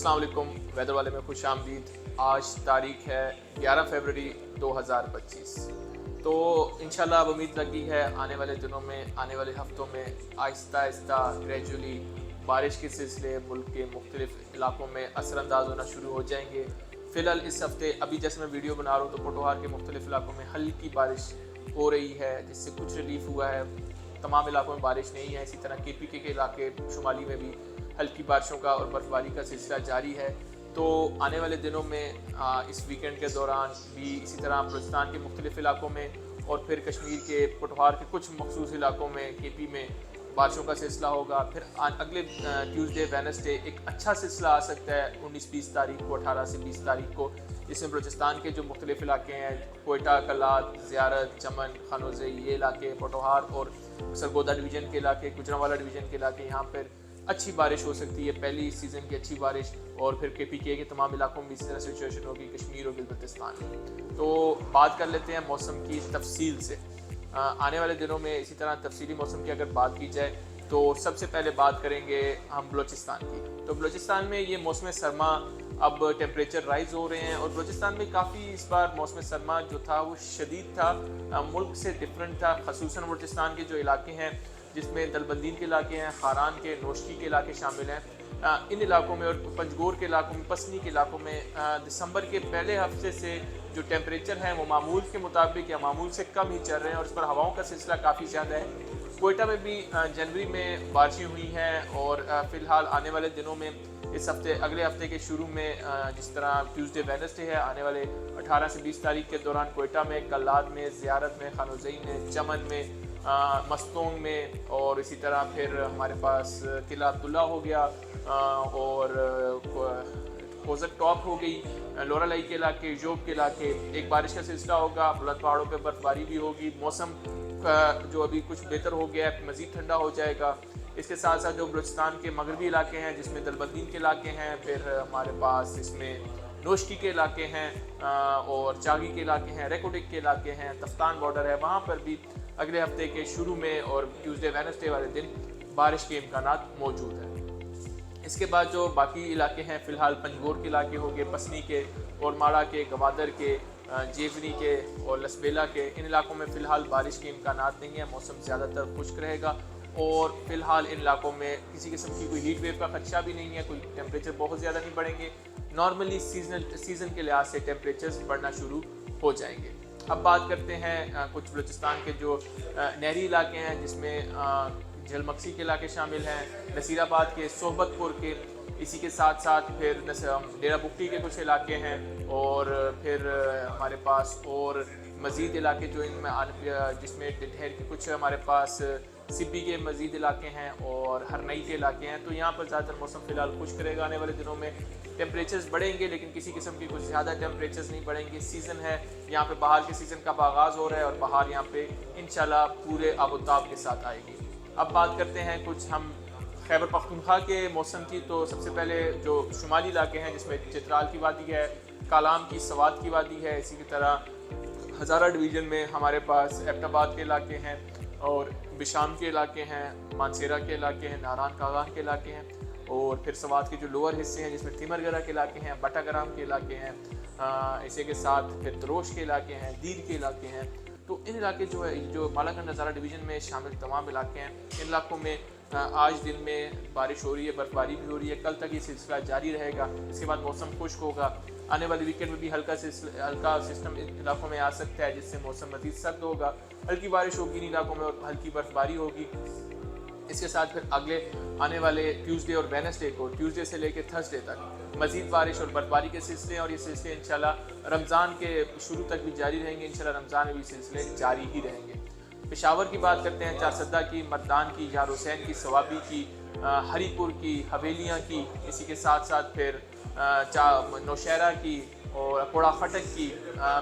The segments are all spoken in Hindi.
अस्सलाम वालेकुम। वेदर वाले में खुश आमदीद। आज तारीख है 11 फरवरी 2025। तो इंशाल्लाह अब उम्मीद लगी है आने वाले दिनों में, आने वाले हफ्तों में आहिस्ता आहिस्ता ग्रेजुअली बारिश के सिलसिले मुल्क के मुख्तलिफ इलाकों में असरअंदाज होना शुरू हो जाएंगे। फ़िलहाल इस हफ्ते अभी जैसे मैं वीडियो बना रहा हूँ तो पोटोहार के मुख्तलिफ इलाकों में हल्की बारिश हो रही है, जिससे कुछ रिलीफ हुआ है। तमाम इलाकों में बारिश नहीं है। इसी तरह KPK के इलाके शुमाली में भी हल्की बारिशों का और बर्फबारी का सिलसिला जारी है। तो आने वाले दिनों में इस वीकेंड के दौरान भी इसी तरह बलूचिस्तान के मुख्तलिफ इलाकों में और फिर कश्मीर के पोटोहार के कुछ मखसूस इलाकों में KP में बारिशों का सिलसिला होगा। फिर अगले ट्यूसडे वेडनेसडे एक अच्छा सिलसिला आ सकता है 19-20 तारीख को, 18 से 20 तारीख को, जिसमें बलूचिस्तान के जो मुख्तलिफ इलाके हैं कोयटा, कलात, ज़ियारत, चमन, खानोज़ई, ये इलाके, पोटोहार और सरगोदा डिवीज़न के इलाके, गुजरांवाला डिवीज़न के इलाके, यहाँ पर अच्छी बारिश हो सकती है, पहली सीज़न की अच्छी बारिश। और फिर KPK के तमाम इलाकों में इसी तरह सिचुएशन होगी, कश्मीर और गिलगित-बल्तिस्तान में। तो बात कर लेते हैं मौसम की तफसील से। आने वाले दिनों में इसी तरह तफसीली मौसम की अगर बात की जाए तो सबसे पहले बात करेंगे हम बलूचिस्तान की। तो बलूचिस्तान में ये मौसम सरमा, अब टेम्परेचर राइज़ हो रहे हैं और बलूचिस्तान में काफ़ी इस बार मौसम सरमा जो था वो शदीद था, मुल्क से डिफरेंट था। खसूसन बलूचिस्तान के जो इलाके हैं जिसमें दलबंदीन के इलाके हैं, खारान के, नोशकी के इलाके शामिल हैं, इन इलाकों में और पंजगोर के इलाकों में, पसनी के इलाकों में दिसंबर के पहले हफ्ते से जो टेम्परेचर हैं वो मामूल के मुताबिक या मामूल से कम ही चल रहे हैं और इस पर हवाओं का सिलसिला काफ़ी ज़्यादा है। कोयटा में भी जनवरी में बारिशें हुई हैं और फ़िलहाल आने वाले दिनों में इस हफ्ते, अगले हफ्ते के शुरू में जिस तरह ट्यूसडे वेडनेसडे है, आने वाले 18 से 20 तारीख के दौरान कोयटा में, कलात में, ज़ियारत में, खानोज़ई में, चमन में, मस्तोंग में और इसी तरह फिर हमारे पास किला अब्दुल्ला हो गया और कोज़क टॉप हो गई, लोरालाई के इलाके, जोब के इलाके, एक बारिश का सिलसिला होगा। बुलंद पहाड़ों पे बर्फबारी भी होगी। मौसम का जो अभी कुछ बेहतर हो गया है, मज़ीद ठंडा हो जाएगा। इसके साथ साथ जो बलूचिस्तान के मगरबी इलाके हैं जिसमें दलबंदीन के इलाके हैं, फिर हमारे पास इसमें नोशकी के इलाके हैं और चागी के इलाके हैं, रेकोटिक के इलाके हैं, तफ्तान बॉर्डर है, वहाँ पर भी अगले हफ्ते के शुरू में और ट्यूसडे वेडनेसडे वाले दिन बारिश के इम्कानात मौजूद हैं। इसके बाद जो बाकी इलाके हैं, फ़िलहाल पंजगोर के इलाके हो गए, पसनी के और माड़ा के, गवादर के, जेवनी के और लसबेला के, इन इलाकों में फ़िलहाल बारिश के इम्कानात नहीं है। मौसम ज़्यादातर खुश्क रहेगा और फ़िलहाल इन इलाकों में किसी किस्म की कोई हीट वेव का खदशा भी नहीं है, कोई टेम्परेचर बहुत ज़्यादा नहीं बढ़ेंगे। नॉर्मली सीज़न के लिहाज से टेम्परेचर्स बढ़ना शुरू हो जाएंगे। अब बात करते हैं कुछ बलूचिस्तान के जो नहरी इलाके हैं जिसमें झलमक्सी के इलाके शामिल हैं, नसीराबाद के, सोहबतपुर के, इसी के साथ साथ फिर डेरा बुक्टी के कुछ इलाके हैं और फिर हमारे पास और मज़ीद इलाके जो इनमें जिसमें ढेर के कुछ हमारे पास सिब्बी के मज़ीद इलाके हैं और हरनई के इलाके हैं। तो यहाँ पर ज़्यादातर मौसम फ़िलहाल खुश्क रहेगा। आने वाले दिनों में टेम्परेचर्स बढ़ेंगे लेकिन किसी किस्म की कुछ ज़्यादा टेम्परेचर्स नहीं बढ़ेंगे। सीज़न है यहाँ पे, बहार के सीज़न का आगाज़ हो रहा है और बहार यहाँ पे इंशाल्लाह पूरे आबोताब के साथ आएगी। अब बात करते हैं कुछ हम खैबर पख्तूनख्वा के मौसम की। तो सबसे पहले जो शुमाली इलाके हैं जिसमें चित्राल की वादी है, कालाम की, सवात की वादी है, इसी की तरह हज़ारा डिवीज़न में हमारे पास एबटाबाद के इलाके हैं और बिशाम के इलाके हैं, मानसेरा के इलाके हैं, नारान कागान के इलाके हैं और फिर सवात के जो लोअर हिस्से हैं जिसमें तिमरगरा के इलाके हैं, बटाग्राम के इलाके हैं, इसी के साथ फिर दरोश के इलाके हैं, दीर के इलाके हैं। तो इन इलाके जो है, जो मालाकंड हज़ारा डिवीज़न में शामिल तमाम इलाके हैं, इन इलाकों में आज दिन में बारिश हो रही है, बर्फबारी भी हो रही है। कल तक ये सिलसिला जारी रहेगा। इसके बाद मौसम खुश्क होगा। आने वाले वीकेंड में भी हल्का सिस्टम इन इलाकों में आ सकता है जिससे मौसम मज़ीद सर्द होगा। हल्की बारिश होगी इन इलाकों में और हल्की बर्फबारी होगी। इसके साथ फिर अगले आने वाले ट्यूसडे और वेडनेसडे को, ट्यूसडे से लेकर थर्सडे तक मज़ीद बारिश और बर्फबारी के सिलसिले और ये सिलसिले इंशाल्लाह रमज़ान के शुरू तक भी जारी रहेंगे। इंशाल्लाह रमज़ान में भी सिलसिले जारी ही रहेंगे। पेशावर की बात करते हैं, चारसद्दा की, मर्दान की, यार हुसैन की, सवाबी की, हरीपुर की, हवेलियाँ की, इसी के साथ साथ फिर नौशहरा की और अकोड़ा खटक की,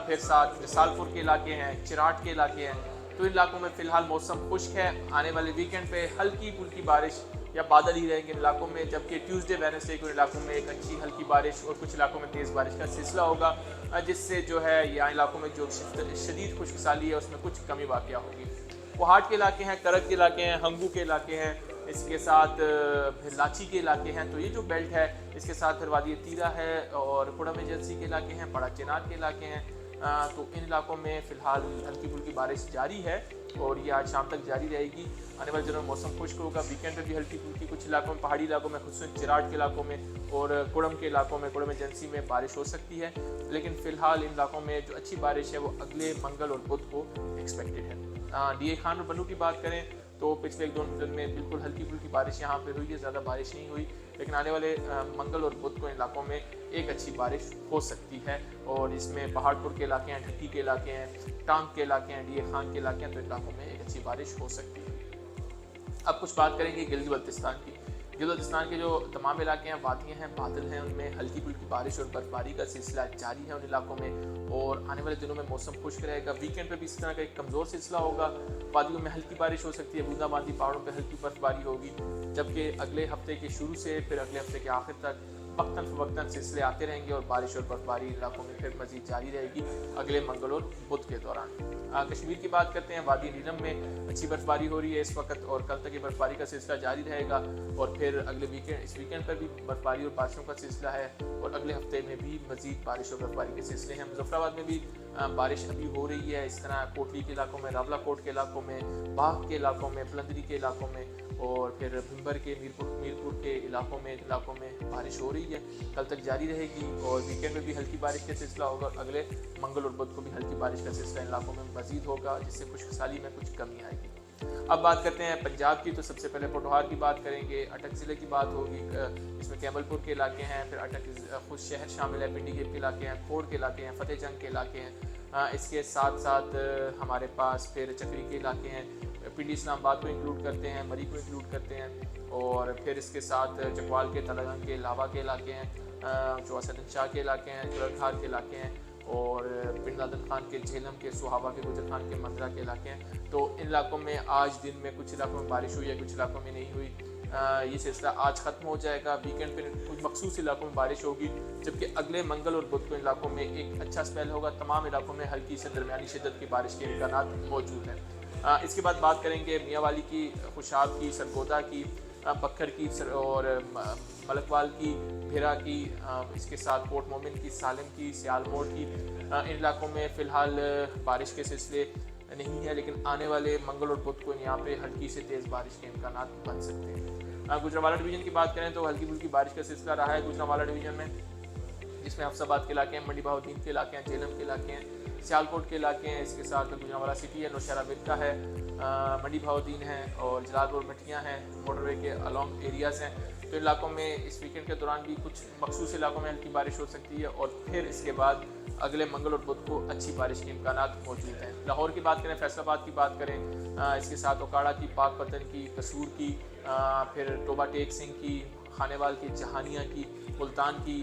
फिर साथ रिसालपुर के इलाके हैं, चिराट के इलाके हैं। तो इन इलाकों में फ़िलहाल मौसम खुश्क है। आने वाले वीकेंड पे हल्की फुल्की बारिश या बादल ही रहेंगे इन इलाकों में, जबकि ट्यूसडे वेडनेसडे को इलाकों में एक अच्छी हल्की बारिश और कुछ इलाकों में तेज़ बारिश का सिलसिला होगा, जिससे जो है यहाँ इलाकों में जो शदीद खुशकसाली है उसमें कुछ कमी वाक़या होगी। कोहाट के इलाके हैं, करक के इलाके हैं, हंगू के इलाके हैं इसके साथ फिर लाची के इलाके हैं, तो ये जो बेल्ट है इसके साथ फिर वादी तीरा है और कुड़म एजेंसी के इलाके हैं, बड़ा चेनार के इलाके हैं। तो इन इलाकों में फ़िलहाल हल्की फुल्की बारिश जारी है और ये आज शाम तक जारी रहेगी। आने वाले दिनों में मौसम खुश्क होगा। वीकेंड पे भी हल्की फुल्की कुछ इलाकों में, पहाड़ी इलाकों में, खुसूसन चिराट के इलाकों में और कुड़म के इलाकों में, कुड़म एजेंसी में बारिश हो सकती है। लेकिन फ़िलहाल इन इलाकों में जो अच्छी बारिश है वो अगले मंगल और बुध को एक्सपेक्टेड है। DA खान और बनू की बात करें तो पिछले 1-2 दिन में बिल्कुल हल्की फुल्की बारिश यहाँ पे हुई है, ज़्यादा बारिश नहीं हुई, लेकिन आने वाले मंगल और बुध को इलाकों में एक अच्छी बारिश हो सकती है। और इसमें पहाड़पुर के इलाके हैं, ढक्की के इलाके हैं, टांग के इलाके हैं, DA खान के इलाके हैं, तो इलाकों में एक अच्छी बारिश हो सकती है। अब कुछ बात करेंगे गिलगित बल्तिस्तान की। गिलगित बल्तिस्तान के जो तमाम इलाके हैं, वादियाँ हैं, बादल हैं, उनमें हल्की फुल्की बारिश और बर्फबारी का सिलसिला जारी है उन इलाकों में। और आने वाले दिनों में मौसम खुश्क रहेगा। वीकेंड पे भी इस तरह का एक कमज़ोर सिलसिला होगा। वादियों में हल्की बारिश हो सकती है, बूंदाबांदी, पहाड़ों पे हल्की बर्फबारी होगी, जबकि अगले हफ्ते के शुरू से फिर अगले हफ्ते के आखिर तक वक्तन फ़वक्तन सिलसिले आते रहेंगे और बारिश और बर्फबारी इलाकों में फिर मज़ीद जारी रहेगी अगले मंगल और बुध के दौरान। कश्मीर की बात करते हैं, वादी नीलम में अच्छी बर्फबारी हो रही है इस वक्त और कल तक ये बर्फबारी का सिलसिला जारी रहेगा। और फिर अगले इस वीकेंड पर भी बर्फबारी और बारिशों का सिलसिला है और अगले हफ्ते में भी मज़ीद बारिश और बर्फबारी के सिलसिले हैं। मुजफ्फराबाद में भी बारिश अभी हो रही है। इस तरह कोटली के इलाकों में, रावला कोट के इलाकों में, बाग के इलाकों में, बुलंदरी के इलाकों में और फिर भिम्बर के मीरपुर के इलाकों में बारिश हो रही है, कल तक जारी रहेगी। और वीकेंड में भी हल्की बारिश का सिलसिला होगा। अगले मंगल और बुध को भी हल्की बारिश का सिलसिला इन इलाकों में मज़ीद होगा, जिससे खुशहाली में कुछ कमी आएगी। अब बात करते हैं पंजाब की, तो सबसे पहले पोटोहार की बात करेंगे, अटक ज़िले की बात होगी। इसमें कैमलपुर के इलाके हैं, फिर अटक खुद शहर शामिल है, पिंडी गेट के इलाके हैं, खोड़ के इलाके हैं, फतेह जंग के इलाके हैं। इसके साथ साथ हमारे पास फिर चक्री के इलाके हैं, पिंडी इस्लामाबाद को इंक्लूड करते हैं, मरी को इंक्लूड करते हैं। और फिर इसके साथ चकवाल के, तलगंग के, लावा के इलाके हैं, चौसदन शाह के इलाके हैं, जुलखार के इलाके हैं और पिंडादन खान के, झेलम के, सुहावा के, गुजर खान के, मंदरा के इलाके हैं। तो इन इलाकों में आज दिन में कुछ इलाकों में बारिश हुई है, कुछ इलाकों में नहीं हुई। ये सिलसिला आज ख़त्म हो जाएगा। वीकेंड पे कुछ मखसूस इलाकों में बारिश होगी, जबकि अगले मंगल और बुध को इलाकों में एक अच्छा स्पेल होगा। तमाम इलाकों में हल्की से दरमियानी शिद्दत की बारिश के इम्कानात मौजूद हैं। इसके बाद बात करेंगे मियांवाली की, खुशाब की, सरगोदा की, बक्खर की और मलकवाल की, भिरा की, इसके साथ कोट मोमिन की, सालिम की, सियालमोड़ की। इन इलाकों में फ़िलहाल बारिश के सिलसिले नहीं है, लेकिन आने वाले मंगल और बुध को यहाँ पे हल्की से तेज़ बारिश के इम्कानात बन सकते हैं। गुजरांवाला डिवीज़न की बात करें तो हल्की फुल्की बारिश का सिलसिला रहा है गुजरांवाला डिवीज़न में, जिसमें हफ्साबाद के इलाके हैं, मंडी बहाउद्दीन के इलाके हैं, झेलम के इलाके हैं, सियालकोट के इलाके हैं। इसके साथ गुजरांवाला सिटी है, नौशहरा बिरका है, मंडी बहाउद्दीन है और जलालपुर मठियाँ हैं, मोटरवे के अलॉन्ग एरियाज़ हैं। तो इलाकों में इस वीकेंड के दौरान भी कुछ मखसूस इलाकों में हल्की बारिश हो सकती है और फिर इसके बाद अगले मंगल और बुध को अच्छी बारिश के इम्कानात मौजूद हैं। लाहौर की बात करें, फैसलाबाद की बात करें, इसके साथ ओकाड़ा की, पाकपतन की, कसूर की, फिर टोबा टेक सिंह की, खानेवाल की, जहानिया की, मुल्तान की,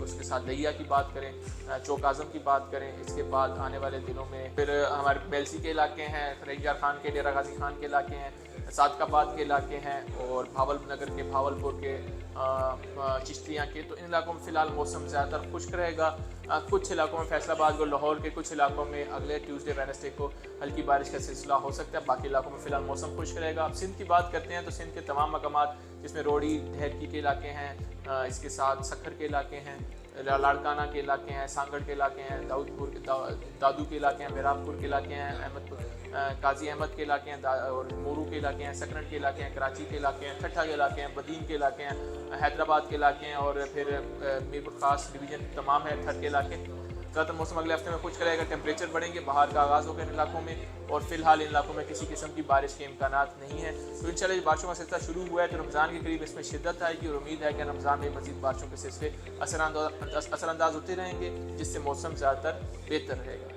उसके साथ लहिया की बात करें, चौक आज़म की बात करें। इसके बाद आने वाले दिनों में फिर हमारे बेलसी के इलाके हैं, रंजार खान के, डेरा गाजी खान के इलाके हैं, सादकाबाद के इलाके हैं और भावल नगर के, भावलपुर के, चिश्तियाँ के। तो इन इलाकों में फ़िलहाल मौसम ज़्यादातर खुश्क रहेगा। कुछ इलाकों में फैसलाबाद और लाहौर के कुछ इलाकों में अगले ट्यूसडे वेडनेसडे को हल्की बारिश का सिलसिला हो सकता है। बाकी इलाकों में फ़िलहाल मौसम खुश्क रहेगा। अब सिंध की बात करते हैं तो सिंध के तमाम मकामात, जिसमें रोड़ी, ढेरकी के इलाके हैं, इसके साथ सखर के इलाके हैं, लाड़काना के इलाके हैं, सांगड़ के इलाके हैं, दादू के इलाके हैं, मेरापुर के इलाके हैं, काजी अहमद के इलाके हैं और मोरू के इलाके हैं, सकरन के इलाके हैं, कराची के इलाके हैं, ठट्ठा के इलाके हैं, बदीन के इलाके हैं, हैदराबाद के इलाके हैं और फिर मीरपुर खास डिवीज़न तमाम है, थर के इलाके। ज़्यादातर मौसम अगले हफ्ते में खुश्क रहेगा, टेम्परेचर बढ़ेंगे, बाहर का आगाज़ होगा इन इलाकों में और फिलहाल इन इलाकों में किसी किस्म की बारिश के इम्कानात नहीं है। तो इंशाल्लाह बारिशों का सिलसिला शुरू हुआ है तो रमज़ान के करीब इसमें शिद्दत आएगी और उम्मीद है कि रमज़ान में मज़ीद बारिशों के सिलसिले असरअंदाज होते रहेंगे, जिससे मौसम ज़्यादातर बेहतर रहेगा।